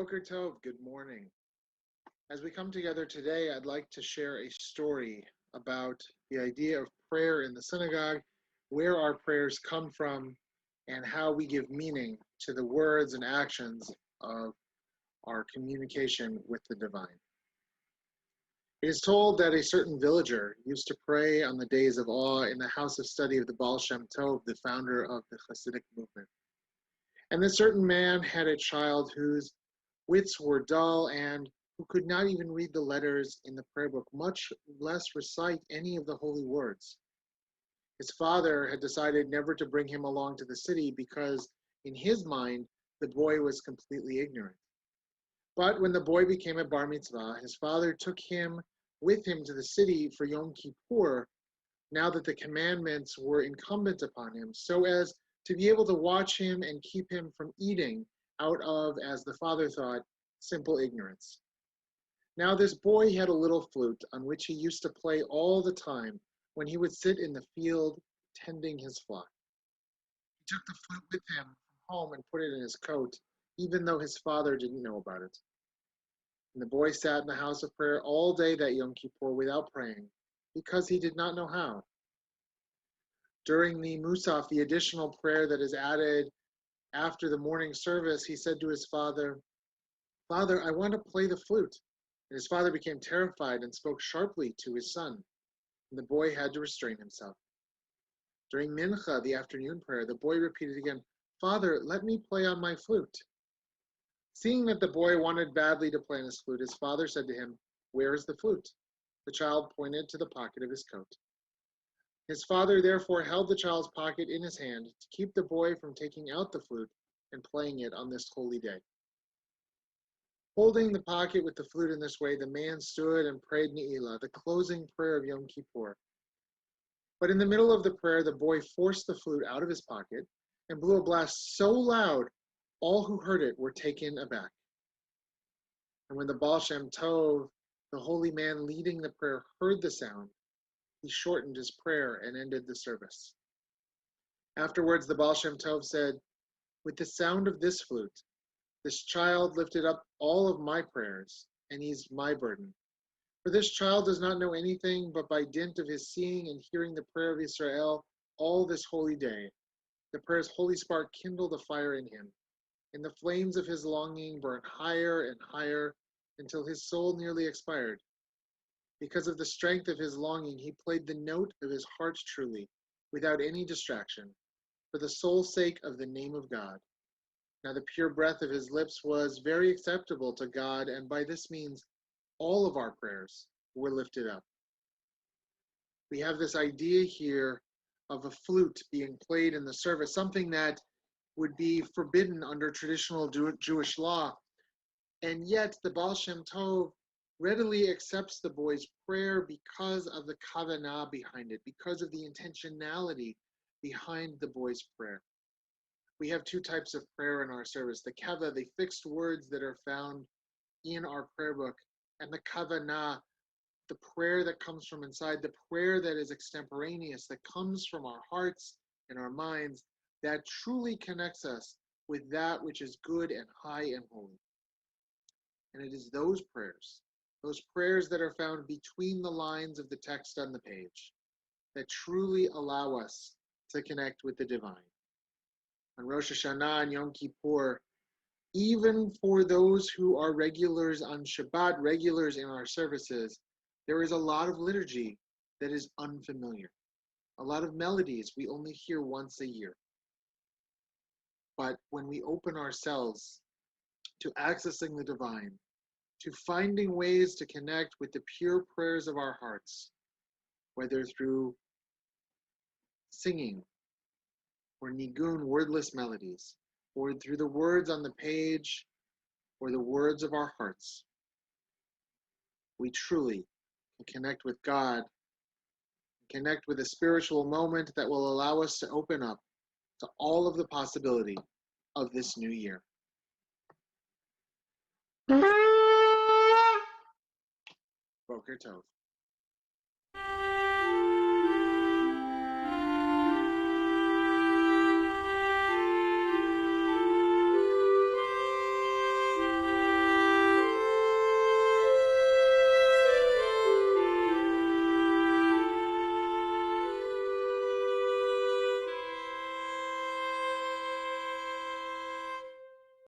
Boker Tov, good morning. As we come together today, I'd like to share a story about the idea of prayer in the synagogue, where our prayers come from, and how we give meaning to the words and actions of our communication with the divine. It is told that a certain villager used to pray on the days of awe in the house of study of the Baal Shem Tov, the founder of the Hasidic movement. And this certain man had a child whose wits were dull and who could not even read the letters in the prayer book, much less recite any of the holy words. His father had decided never to bring him along to the city because, in his mind, the boy was completely ignorant. But when the boy became a bar mitzvah, his father took him with him to the city for Yom Kippur, now that the commandments were incumbent upon him, so as to be able to watch him and keep him from eating out of, as the father thought, simple ignorance. Now this boy had a little flute on which he used to play all the time when he would sit in the field tending his flock. He took the flute with him from home and put it in his coat, even though his father didn't know about it. And the boy sat in the house of prayer all day that Yom Kippur without praying, because he did not know how. During the Musaf, the additional prayer that is added after the morning service, he said to his father, "Father, I want to play the flute." And his father became terrified and spoke sharply to his son, and the boy had to restrain himself. During Mincha, the afternoon prayer, the boy repeated again, "Father, let me play on my flute." Seeing that the boy wanted badly to play on his flute, his father said to him, "Where is the flute?" The child pointed to the pocket of his coat. His father therefore held the child's pocket in his hand to keep the boy from taking out the flute and playing it on this holy day. Holding the pocket with the flute in this way, the man stood and prayed Ne'ilah, the closing prayer of Yom Kippur. But in the middle of the prayer, the boy forced the flute out of his pocket and blew a blast so loud, all who heard it were taken aback. And when the Baal Shem Tov, the holy man leading the prayer, heard the sound, he shortened his prayer and ended the service. Afterwards, the Baal Shem Tov said, "With the sound of this flute, this child lifted up all of my prayers and eased my burden. For this child does not know anything, but by dint of his seeing and hearing the prayer of Israel all this holy day, the prayer's holy spark kindled a fire in him, and the flames of his longing burned higher and higher until his soul nearly expired. Because of the strength of his longing, he played the note of his heart truly, without any distraction, for the sole sake of the name of God. Now the pure breath of his lips was very acceptable to God, and by this means all of our prayers were lifted up." We have this idea here of a flute being played in the service, something that would be forbidden under traditional Jewish law. And yet the Baal Shem Tov readily accepts the boy's prayer because of the kavanah behind it, because of the intentionality behind the boy's prayer. We have two types of prayer in our service: the kava, the fixed words that are found in our prayer book, and the kavanah, the prayer that comes from inside, the prayer that is extemporaneous, that comes from our hearts and our minds, that truly connects us with that which is good and high and holy. And it is those prayers that are found between the lines of the text on the page, that truly allow us to connect with the divine. On Rosh Hashanah and Yom Kippur, even for those who are regulars on Shabbat, regulars in our services, there is a lot of liturgy that is unfamiliar. A lot of melodies we only hear once a year. But when we open ourselves to accessing the divine, to finding ways to connect with the pure prayers of our hearts, whether through singing or nigun, wordless melodies, or through the words on the page or the words of our hearts, we truly can connect with God, connect with a spiritual moment that will allow us to open up to all of the possibility of this new year. Boker Tov.